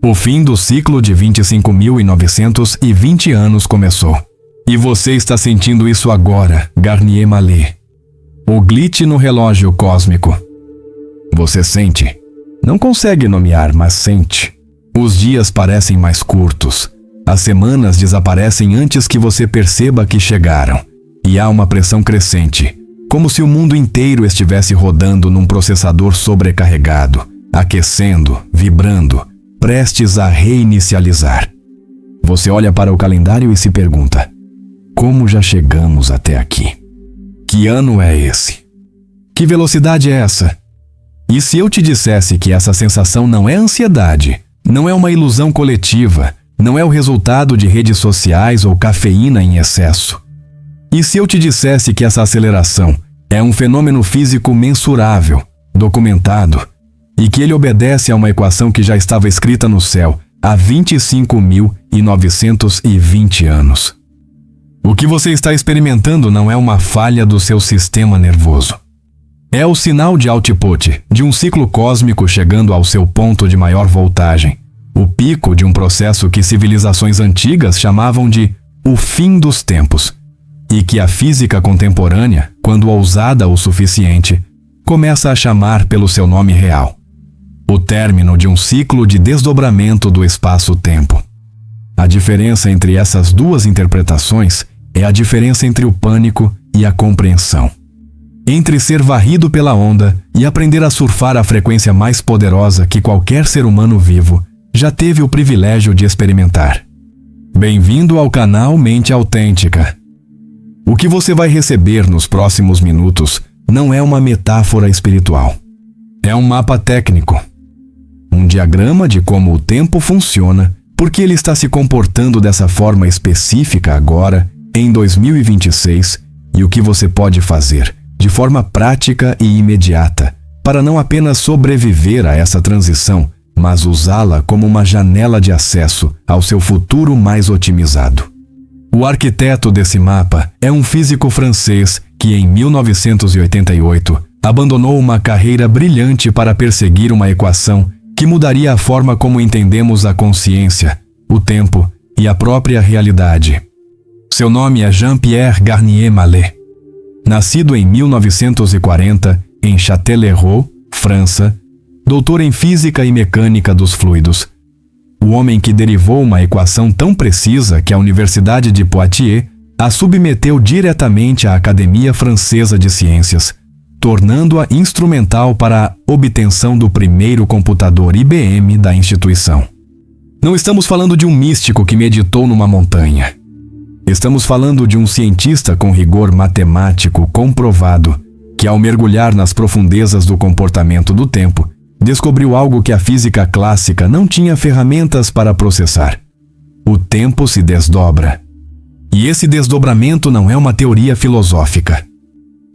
O fim do ciclo de 25.920 anos começou. E você está sentindo isso agora, Garnier Mallet. O glitch no relógio cósmico. Você sente. Não consegue nomear, mas sente. Os dias parecem mais curtos. As semanas desaparecem antes que você perceba que chegaram. E há uma pressão crescente, como se o mundo inteiro estivesse rodando num processador sobrecarregado, aquecendo, vibrando, prestes a reinicializar. Você olha para o calendário e se pergunta: como já chegamos até aqui? Que ano é esse? Que velocidade é essa? E se eu te dissesse que essa sensação não é ansiedade, não é uma ilusão coletiva, não é o resultado de redes sociais ou cafeína em excesso? E se eu te dissesse que essa aceleração é um fenômeno físico mensurável, documentado, e que ele obedece a uma equação que já estava escrita no céu há 25.920 anos? O que você está experimentando não é uma falha do seu sistema nervoso. É o sinal de output de um ciclo cósmico chegando ao seu ponto de maior voltagem, o pico de um processo que civilizações antigas chamavam de o fim dos tempos, e que a física contemporânea, quando ousada o suficiente, começa a chamar pelo seu nome real: o término de um ciclo de desdobramento do espaço-tempo. A diferença entre essas duas interpretações é a diferença entre o pânico e a compreensão. Entre ser varrido pela onda e aprender a surfar a frequência mais poderosa que qualquer ser humano vivo já teve o privilégio de experimentar. Bem-vindo ao canal Mente Autêntica. O que você vai receber nos próximos minutos não é uma metáfora espiritual. É um mapa técnico. Um diagrama de como o tempo funciona, porque ele está se comportando dessa forma específica agora, em 2026, e o que você pode fazer, de forma prática e imediata, para não apenas sobreviver a essa transição, mas usá-la como uma janela de acesso ao seu futuro mais otimizado. O arquiteto desse mapa é um físico francês que, em 1988, abandonou uma carreira brilhante para perseguir uma equação que mudaria a forma como entendemos a consciência, o tempo e a própria realidade. Seu nome é Jean-Pierre Garnier Mallet. Nascido em 1940 em Châtellerault, França, doutor em Física e Mecânica dos Fluidos, o homem que derivou uma equação tão precisa que a Universidade de Poitiers a submeteu diretamente à Academia Francesa de Ciências, tornando-a instrumental para a obtenção do primeiro computador IBM da instituição. Não estamos falando de um místico que meditou numa montanha. Estamos falando de um cientista com rigor matemático comprovado, que ao mergulhar nas profundezas do comportamento do tempo, descobriu algo que a física clássica não tinha ferramentas para processar. O tempo se desdobra. E esse desdobramento não é uma teoria filosófica.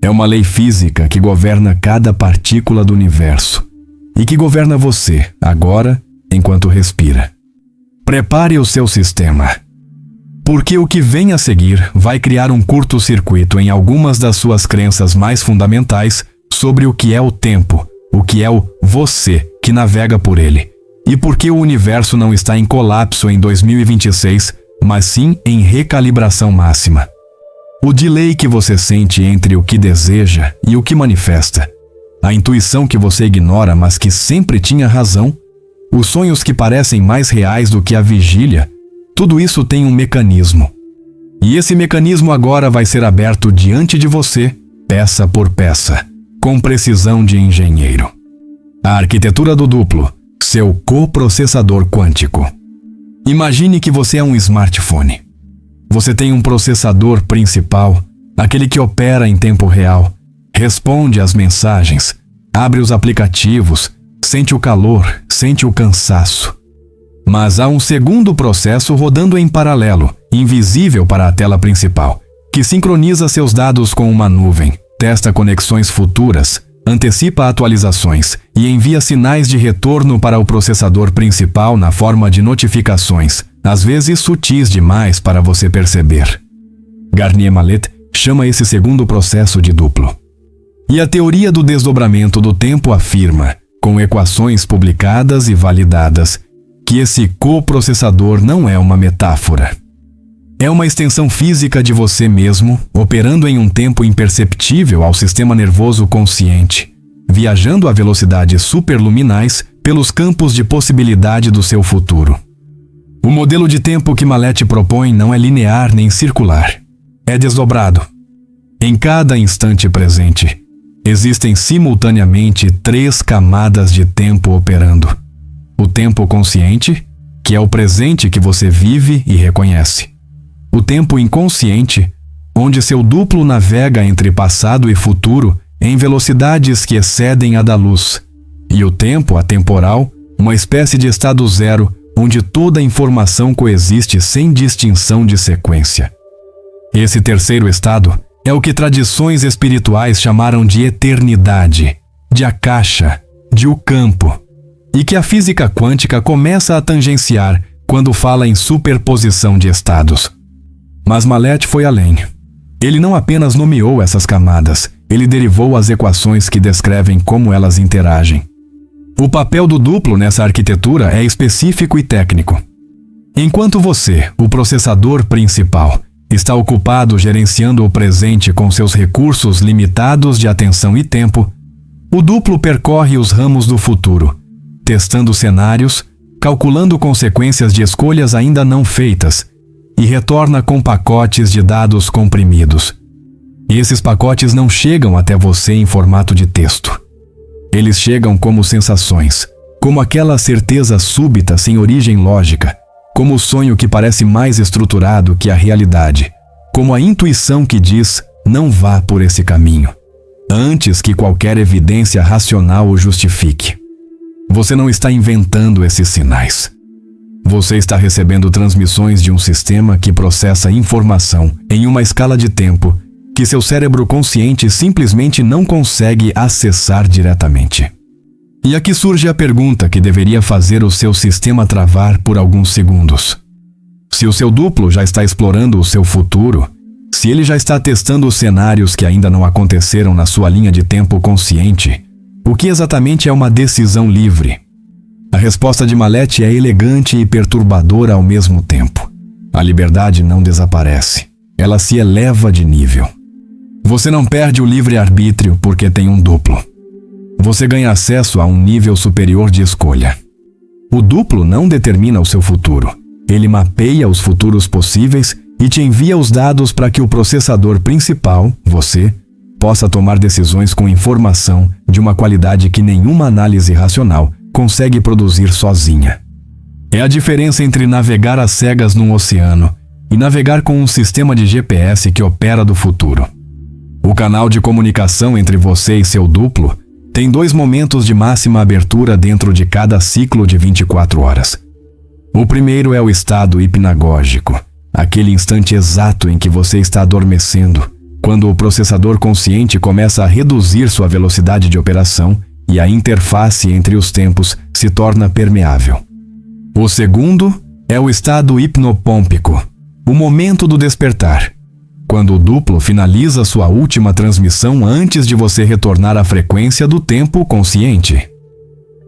É uma lei física que governa cada partícula do universo e que governa você, agora, enquanto respira. Prepare o seu sistema, porque o que vem a seguir vai criar um curto-circuito em algumas das suas crenças mais fundamentais sobre o que é o tempo, o que é o você que navega por ele, e por que o universo não está em colapso em 2026, mas sim em recalibração máxima. O delay que você sente entre o que deseja e o que manifesta, a intuição que você ignora, mas que sempre tinha razão, os sonhos que parecem mais reais do que a vigília, tudo isso tem um mecanismo. E esse mecanismo agora vai ser aberto diante de você, peça por peça, com precisão de engenheiro. A arquitetura do duplo, seu coprocessador quântico. Imagine que você é um smartphone. Você tem um processador principal, aquele que opera em tempo real, responde às mensagens, abre os aplicativos, sente o calor, sente o cansaço. Mas há um segundo processo rodando em paralelo, invisível para a tela principal, que sincroniza seus dados com uma nuvem, testa conexões futuras, antecipa atualizações e envia sinais de retorno para o processador principal na forma de notificações, às vezes sutis demais para você perceber. Garnier Mallet chama esse segundo processo de duplo. E a teoria do desdobramento do tempo afirma, com equações publicadas e validadas, que esse coprocessador não é uma metáfora. É uma extensão física de você mesmo, operando em um tempo imperceptível ao sistema nervoso consciente, viajando a velocidades superluminais pelos campos de possibilidade do seu futuro. O modelo de tempo que Mallet propõe não é linear nem circular. É desdobrado. Em cada instante presente, existem simultaneamente 3 camadas de tempo operando. O tempo consciente, que é o presente que você vive e reconhece. O tempo inconsciente, onde seu duplo navega entre passado e futuro em velocidades que excedem a da luz. E o tempo atemporal, uma espécie de estado zero, onde toda a informação coexiste sem distinção de sequência. Esse terceiro estado é o que tradições espirituais chamaram de eternidade, de akasha, de o campo, e que a física quântica começa a tangenciar quando fala em superposição de estados. Mas Mallet foi além. Ele não apenas nomeou essas camadas, ele derivou as equações que descrevem como elas interagem. O papel do duplo nessa arquitetura é específico e técnico. Enquanto você, o processador principal, está ocupado gerenciando o presente com seus recursos limitados de atenção e tempo, o duplo percorre os ramos do futuro, testando cenários, calculando consequências de escolhas ainda não feitas, e retorna com pacotes de dados comprimidos. E esses pacotes não chegam até você em formato de texto. Eles chegam como sensações, como aquela certeza súbita sem origem lógica, como o sonho que parece mais estruturado que a realidade, como a intuição que diz, não vá por esse caminho, antes que qualquer evidência racional o justifique. Você não está inventando esses sinais. Você está recebendo transmissões de um sistema que processa informação em uma escala de tempo que seu cérebro consciente simplesmente não consegue acessar diretamente. E aqui surge a pergunta que deveria fazer o seu sistema travar por alguns segundos. Se o seu duplo já está explorando o seu futuro, se ele já está testando os cenários que ainda não aconteceram na sua linha de tempo consciente, o que exatamente é uma decisão livre? A resposta de Mallet é elegante e perturbadora ao mesmo tempo. A liberdade não desaparece. Ela se eleva de nível. Você não perde o livre-arbítrio porque tem um duplo. Você ganha acesso a um nível superior de escolha. O duplo não determina o seu futuro. Ele mapeia os futuros possíveis e te envia os dados para que o processador principal, você, possa tomar decisões com informação de uma qualidade que nenhuma análise racional consegue produzir sozinha. É a diferença entre navegar às cegas num oceano e navegar com um sistema de GPS que opera do futuro. O canal de comunicação entre você e seu duplo tem 2 momentos de máxima abertura dentro de cada ciclo de 24 horas. O primeiro é o estado hipnagógico, aquele instante exato em que você está adormecendo, quando o processador consciente começa a reduzir sua velocidade de operação e a interface entre os tempos se torna permeável. O segundo é o estado hipnopômpico, o momento do despertar, quando o duplo finaliza sua última transmissão antes de você retornar à frequência do tempo consciente.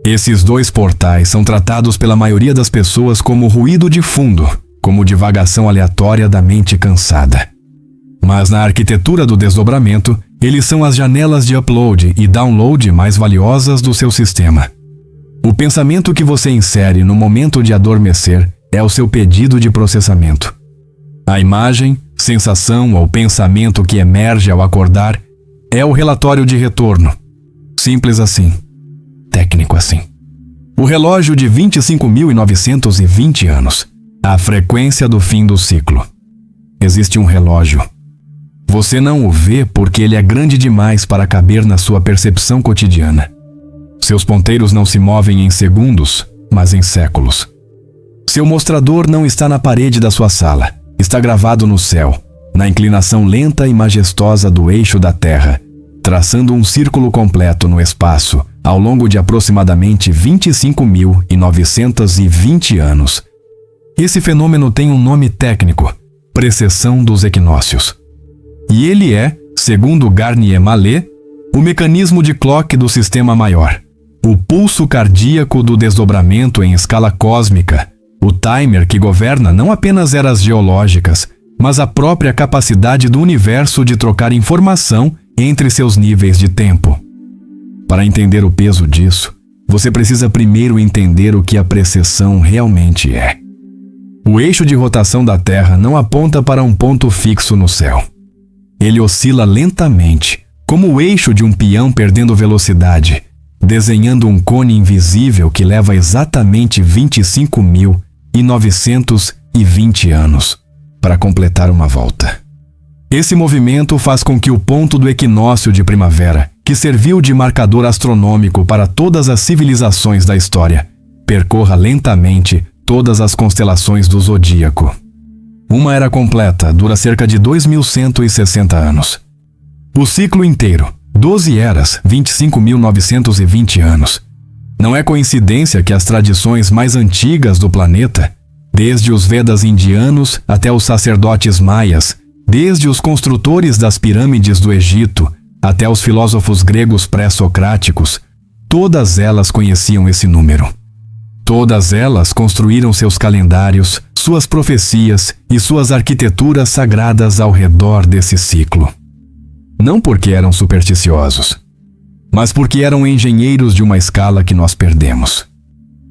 Esses 2 portais são tratados pela maioria das pessoas como ruído de fundo, como divagação aleatória da mente cansada. Mas na arquitetura do desdobramento, eles são as janelas de upload e download mais valiosas do seu sistema. O pensamento que você insere no momento de adormecer é o seu pedido de processamento. A imagem, sensação ou pensamento que emerge ao acordar é o relatório de retorno. Simples assim. Técnico assim. O relógio de 25.920 anos. A frequência do fim do ciclo. Existe um relógio. Você não o vê porque ele é grande demais para caber na sua percepção cotidiana. Seus ponteiros não se movem em segundos, mas em séculos. Seu mostrador não está na parede da sua sala. Está gravado no céu, na inclinação lenta e majestosa do eixo da Terra, traçando um círculo completo no espaço ao longo de aproximadamente 25.920 anos. Esse fenômeno tem um nome técnico, precessão dos equinócios. E ele é, segundo Garnier Mallet, o mecanismo de clock do sistema maior, O pulso cardíaco do desdobramento em escala cósmica, o timer que governa não apenas eras geológicas, mas a própria capacidade do universo de trocar informação entre seus níveis de tempo. Para entender o peso disso, você precisa primeiro entender o que a precessão realmente é. O eixo de rotação da Terra não aponta para um ponto fixo no céu. Ele oscila lentamente, como o eixo de um peão perdendo velocidade, desenhando um cone invisível que leva exatamente 25.920 anos para completar uma volta. Esse movimento faz com que o ponto do equinócio de primavera, que serviu de marcador astronômico para todas as civilizações da história, percorra lentamente todas as constelações do zodíaco. Uma era completa dura cerca de 2.160 anos. O ciclo inteiro, 12 eras, 25.920 anos. Não é coincidência que as tradições mais antigas do planeta, desde os Vedas indianos até os sacerdotes maias, desde os construtores das pirâmides do Egito até os filósofos gregos pré-socráticos, todas elas conheciam esse número. Todas elas construíram seus calendários, suas profecias e suas arquiteturas sagradas ao redor desse ciclo. Não porque eram supersticiosos, mas porque eram engenheiros de uma escala que nós perdemos.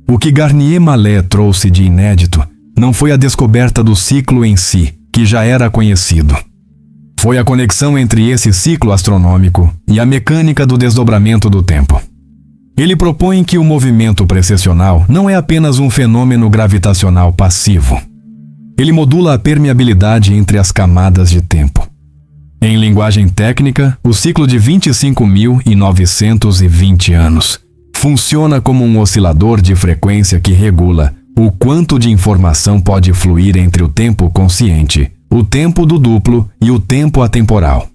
O que Garnier Mallet trouxe de inédito não foi a descoberta do ciclo em si, que já era conhecido. Foi a conexão entre esse ciclo astronômico e a mecânica do desdobramento do tempo. Ele propõe que o movimento precessional não é apenas um fenômeno gravitacional passivo. Ele modula a permeabilidade entre as camadas de tempo. Em linguagem técnica, o ciclo de 25.920 anos funciona como um oscilador de frequência que regula o quanto de informação pode fluir entre o tempo consciente, o tempo do duplo e o tempo atemporal.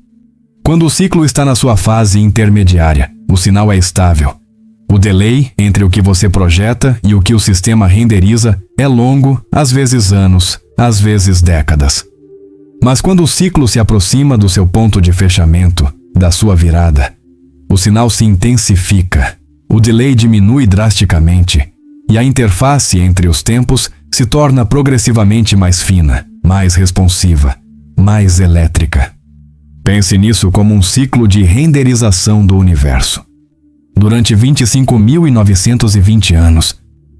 Quando o ciclo está na sua fase intermediária, o sinal é estável. O delay entre o que você projeta e o que o sistema renderiza é longo, às vezes anos, às vezes décadas. Mas quando o ciclo se aproxima do seu ponto de fechamento, da sua virada, o sinal se intensifica, o delay diminui drasticamente e a interface entre os tempos se torna progressivamente mais fina, mais responsiva, mais elétrica. Pense nisso como um ciclo de renderização do universo. Durante 25.920 anos,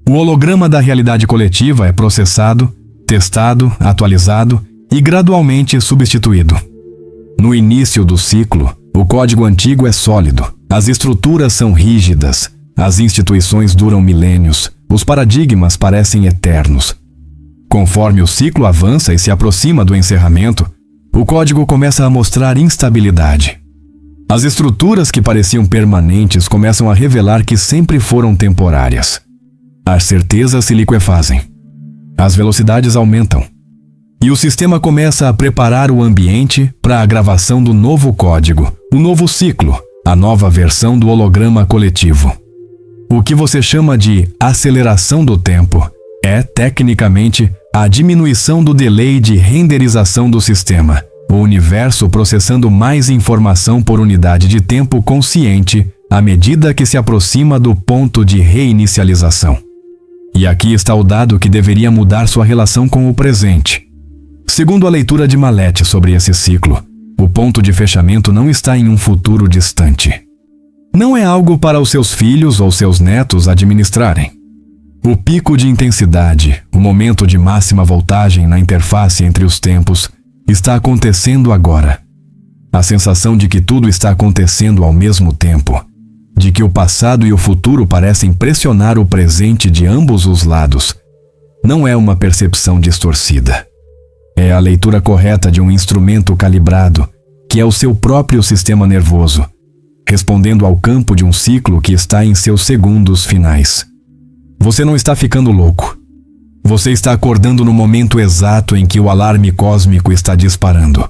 o holograma da realidade coletiva é processado, testado, atualizado e gradualmente substituído. No início do ciclo, o código antigo é sólido, as estruturas são rígidas, as instituições duram milênios, os paradigmas parecem eternos. Conforme o ciclo avança e se aproxima do encerramento, o código começa a mostrar instabilidade. As estruturas que pareciam permanentes começam a revelar que sempre foram temporárias. As certezas se liquefazem. As velocidades aumentam. E o sistema começa a preparar o ambiente para a gravação do novo código, o novo ciclo, a nova versão do holograma coletivo. O que você chama de aceleração do tempo é, tecnicamente, a diminuição do delay de renderização do sistema, o universo processando mais informação por unidade de tempo consciente à medida que se aproxima do ponto de reinicialização. E aqui está o dado que deveria mudar sua relação com o presente. Segundo a leitura de Mallet sobre esse ciclo, o ponto de fechamento não está em um futuro distante. Não é algo para os seus filhos ou seus netos administrarem. O pico de intensidade, o momento de máxima voltagem na interface entre os tempos, está acontecendo agora. A sensação de que tudo está acontecendo ao mesmo tempo, de que o passado e o futuro parecem pressionar o presente de ambos os lados, não é uma percepção distorcida. É a leitura correta de um instrumento calibrado, que é o seu próprio sistema nervoso, respondendo ao campo de um ciclo que está em seus segundos finais. Você não está ficando louco. Você está acordando no momento exato em que o alarme cósmico está disparando.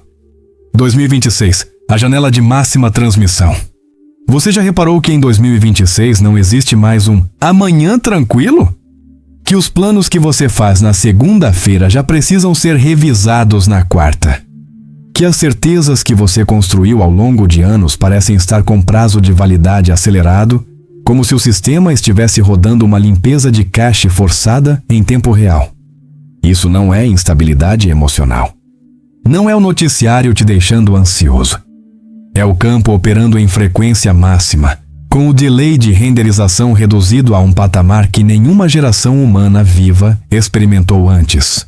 2026, a janela de máxima transmissão. Você já reparou que em 2026 não existe mais um amanhã tranquilo? Que os planos que você faz na segunda-feira já precisam ser revisados na quarta. Que as certezas que você construiu ao longo de anos parecem estar com prazo de validade acelerado, como se o sistema estivesse rodando uma limpeza de cache forçada em tempo real. Isso não é instabilidade emocional. Não é o noticiário te deixando ansioso. É o campo operando em frequência máxima, com o delay de renderização reduzido a um patamar que nenhuma geração humana viva experimentou antes.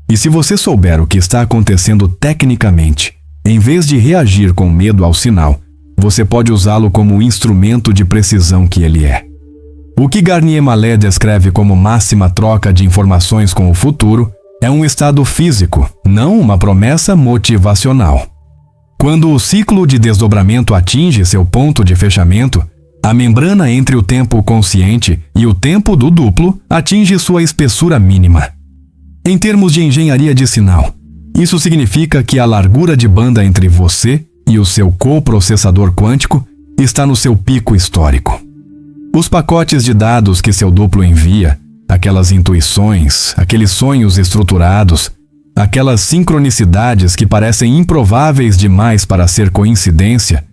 E se você souber o que está acontecendo tecnicamente, em vez de reagir com medo ao sinal, você pode usá-lo como o instrumento de precisão que ele é. O que Garnier Mallet descreve como máxima troca de informações com o futuro é um estado físico, não uma promessa motivacional. Quando o ciclo de desdobramento atinge seu ponto de fechamento, a membrana entre o tempo consciente e o tempo do duplo atinge sua espessura mínima. Em termos de engenharia de sinal, isso significa que a largura de banda entre você e o seu coprocessador quântico está no seu pico histórico. Os pacotes de dados que seu duplo envia, aquelas intuições, aqueles sonhos estruturados, aquelas sincronicidades que parecem improváveis demais para ser coincidência,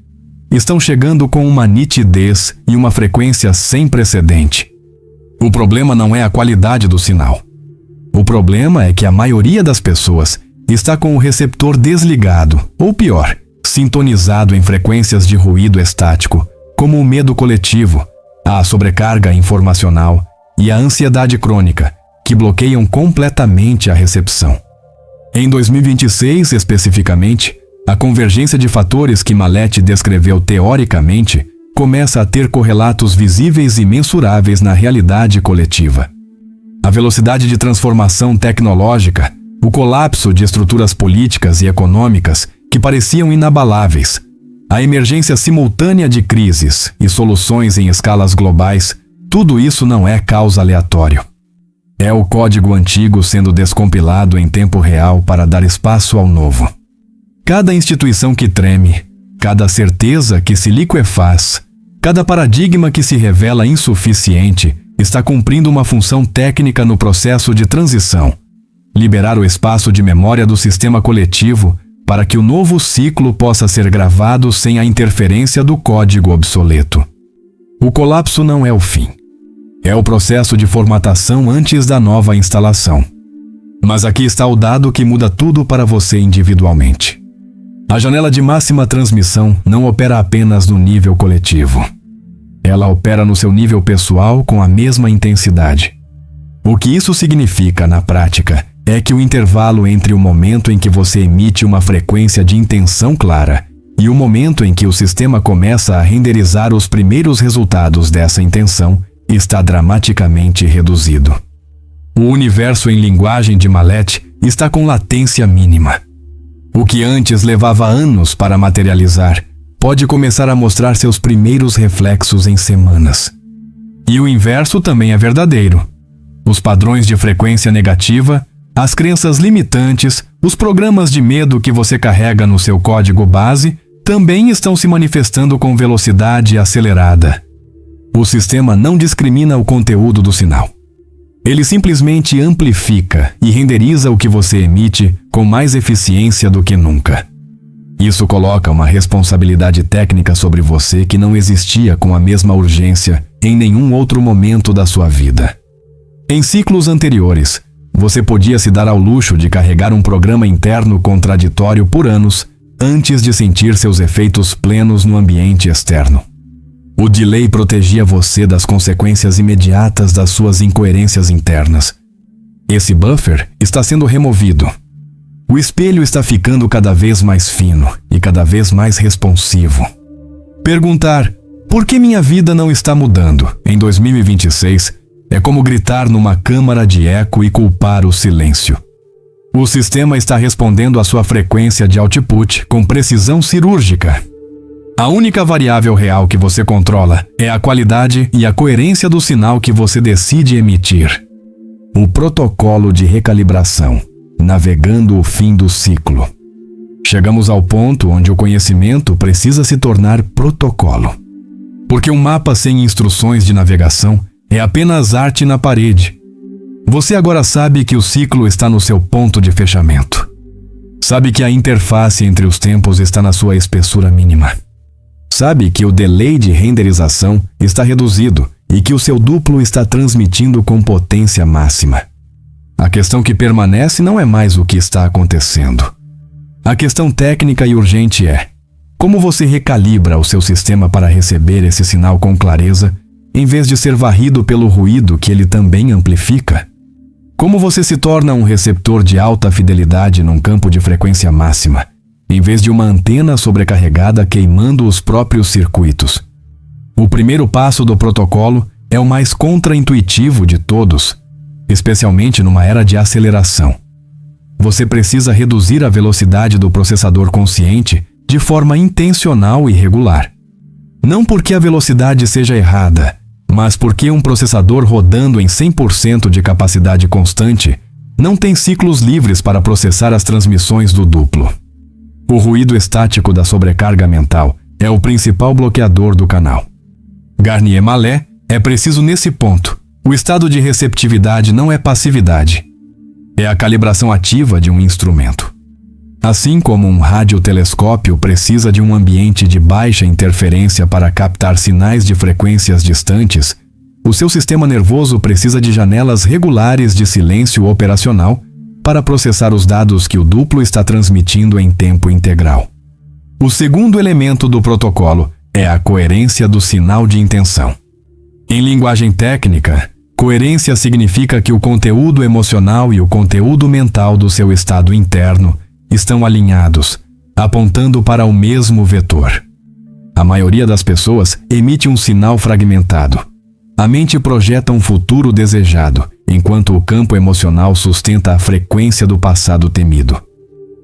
estão chegando com uma nitidez e uma frequência sem precedente. O problema não é a qualidade do sinal. O problema é que a maioria das pessoas está com o receptor desligado, ou pior, sintonizado em frequências de ruído estático, como o medo coletivo, a sobrecarga informacional e a ansiedade crônica, que bloqueiam completamente a recepção. Em 2026, especificamente, a convergência de fatores que Mallet descreveu teoricamente começa a ter correlatos visíveis e mensuráveis na realidade coletiva. A velocidade de transformação tecnológica, o colapso de estruturas políticas e econômicas que pareciam inabaláveis, a emergência simultânea de crises e soluções em escalas globais, tudo isso não é causa aleatório. É o código antigo sendo descompilado em tempo real para dar espaço ao novo. Cada instituição que treme, cada certeza que se liquefaz, cada paradigma que se revela insuficiente está cumprindo uma função técnica no processo de transição: liberar o espaço de memória do sistema coletivo para que o novo ciclo possa ser gravado sem a interferência do código obsoleto. O colapso não é o fim. É o processo de formatação antes da nova instalação. Mas aqui está o dado que muda tudo para você individualmente. A janela de máxima transmissão não opera apenas no nível coletivo. Ela opera no seu nível pessoal com a mesma intensidade. O que isso significa na prática é que o intervalo entre o momento em que você emite uma frequência de intenção clara e o momento em que o sistema começa a renderizar os primeiros resultados dessa intenção está dramaticamente reduzido. O universo em linguagem de Mallet está com latência mínima. O que antes levava anos para materializar pode começar a mostrar seus primeiros reflexos em semanas. E o inverso também é verdadeiro. Os padrões de frequência negativa, as crenças limitantes, os programas de medo que você carrega no seu código base também estão se manifestando com velocidade acelerada. O sistema não discrimina o conteúdo do sinal. Ele simplesmente amplifica e renderiza o que você emite com mais eficiência do que nunca. Isso coloca uma responsabilidade técnica sobre você que não existia com a mesma urgência em nenhum outro momento da sua vida. Em ciclos anteriores, você podia se dar ao luxo de carregar um programa interno contraditório por anos antes de sentir seus efeitos plenos no ambiente externo. O delay protegia você das consequências imediatas das suas incoerências internas. Esse buffer está sendo removido. O espelho está ficando cada vez mais fino e cada vez mais responsivo. Perguntar por que minha vida não está mudando em 2026 é como gritar numa câmara de eco e culpar o silêncio. O sistema está respondendo à sua frequência de output com precisão cirúrgica. A única variável real que você controla é a qualidade e a coerência do sinal que você decide emitir. O protocolo de recalibração, navegando o fim do ciclo. Chegamos ao ponto onde o conhecimento precisa se tornar protocolo. Porque um mapa sem instruções de navegação é apenas arte na parede. Você agora sabe que o ciclo está no seu ponto de fechamento. Sabe que a interface entre os tempos está na sua espessura mínima. sabe que o delay de renderização está reduzido e que o seu duplo está transmitindo com potência máxima. A questão que permanece não é mais o que está acontecendo. A questão técnica e urgente é: como você recalibra o seu sistema para receber esse sinal com clareza, em vez de ser varrido pelo ruído que ele também amplifica? Como você se torna um receptor de alta fidelidade num campo de frequência máxima, em vez de uma antena sobrecarregada queimando os próprios circuitos? O primeiro passo do protocolo é o mais contraintuitivo de todos, especialmente numa era de aceleração. Você precisa reduzir a velocidade do processador consciente de forma intencional e regular. Não porque a velocidade seja errada, mas porque um processador rodando em 100% de capacidade constante não tem ciclos livres para processar as transmissões do duplo. O ruído estático da sobrecarga mental é o principal bloqueador do canal. Garnier-Mallet é preciso nesse ponto. O estado de receptividade não é passividade. É a calibração ativa de um instrumento. Assim como um radiotelescópio precisa de um ambiente de baixa interferência para captar sinais de frequências distantes, o seu sistema nervoso precisa de janelas regulares de silêncio operacional para processar os dados que o duplo está transmitindo em tempo integral. O segundo elemento do protocolo é a coerência do sinal de intenção. Em linguagem técnica, coerência significa que o conteúdo emocional e o conteúdo mental do seu estado interno estão alinhados, apontando para o mesmo vetor. A maioria das pessoas emite um sinal fragmentado. A mente projeta um futuro desejado, enquanto o campo emocional sustenta a frequência do passado temido.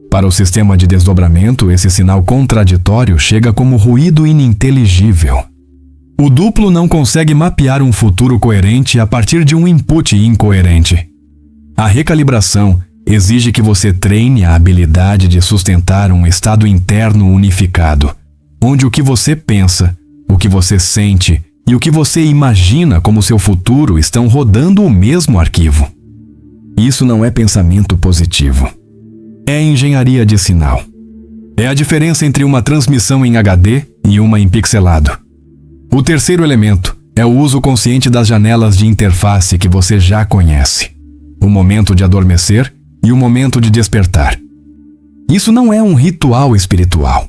Para o sistema de desdobramento, esse sinal contraditório chega como ruído ininteligível. O duplo não consegue mapear um futuro coerente a partir de um input incoerente. A recalibração exige que você treine a habilidade de sustentar um estado interno unificado, onde o que você pensa, o que você sente e o que você imagina como seu futuro estão rodando o mesmo arquivo. Isso não é pensamento positivo. É engenharia de sinal. É a diferença entre uma transmissão em HD e uma em pixelado. O terceiro elemento é o uso consciente das janelas de interface que você já conhece. O momento de adormecer e o momento de despertar. Isso não é um ritual espiritual.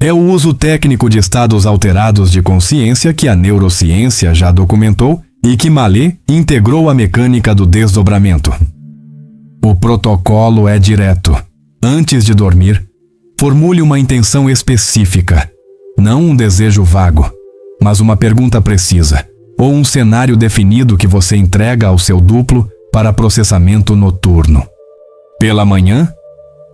É o uso técnico de estados alterados de consciência que a neurociência já documentou e que Mallet integrou à mecânica do desdobramento. O protocolo é direto. Antes de dormir, formule uma intenção específica, não um desejo vago, mas uma pergunta precisa, ou um cenário definido que você entrega ao seu duplo para processamento noturno. Pela manhã,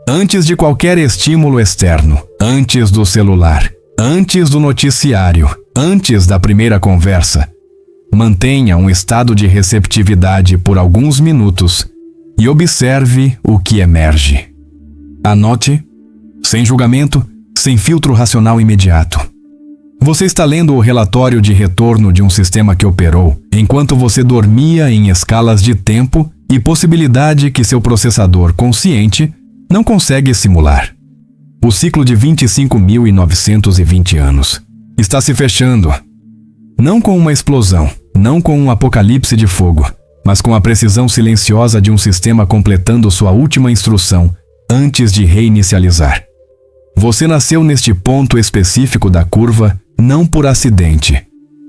antes de qualquer estímulo externo, antes do celular, antes do noticiário, antes da primeira conversa, mantenha um estado de receptividade por alguns minutos e observe o que emerge. Anote, sem julgamento, sem filtro racional imediato. Você está lendo o relatório de retorno de um sistema que operou enquanto você dormia em escalas de tempo e possibilidade que seu processador consciente não consegue simular. O ciclo de 25.920 anos está se fechando. Não com uma explosão, não com um apocalipse de fogo, mas com a precisão silenciosa de um sistema completando sua última instrução antes de reinicializar. Você nasceu neste ponto específico da curva não por acidente,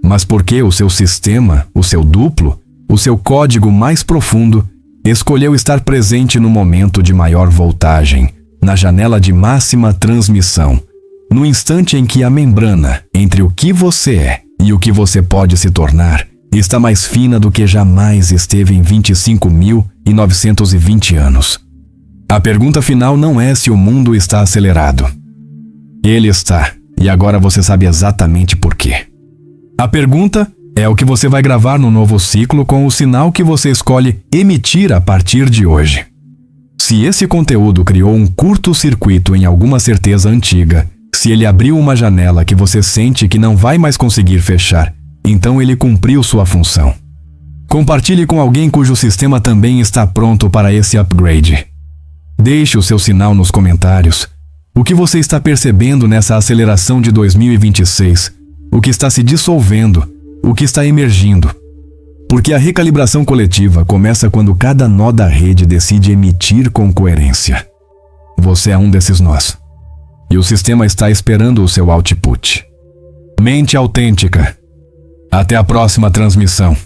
mas porque o seu sistema, o seu duplo, o seu código mais profundo, escolheu estar presente no momento de maior voltagem, na janela de máxima transmissão, no instante em que a membrana entre o que você é e o que você pode se tornar está mais fina do que jamais esteve em 25.920 anos. A pergunta final não é se o mundo está acelerado. Ele está, e agora você sabe exatamente por quê. A pergunta é o que você vai gravar no novo ciclo com o sinal que você escolhe emitir a partir de hoje. Se esse conteúdo criou um curto-circuito em alguma certeza antiga, se ele abriu uma janela que você sente que não vai mais conseguir fechar, então ele cumpriu sua função. Compartilhe com alguém cujo sistema também está pronto para esse upgrade. Deixe o seu sinal nos comentários. O que você está percebendo nessa aceleração de 2026? O que está se dissolvendo? O que está emergindo? Porque a recalibração coletiva começa quando cada nó da rede decide emitir com coerência. Você é um desses nós. E o sistema está esperando o seu output. Mente autêntica. Até a próxima transmissão.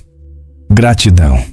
Gratidão.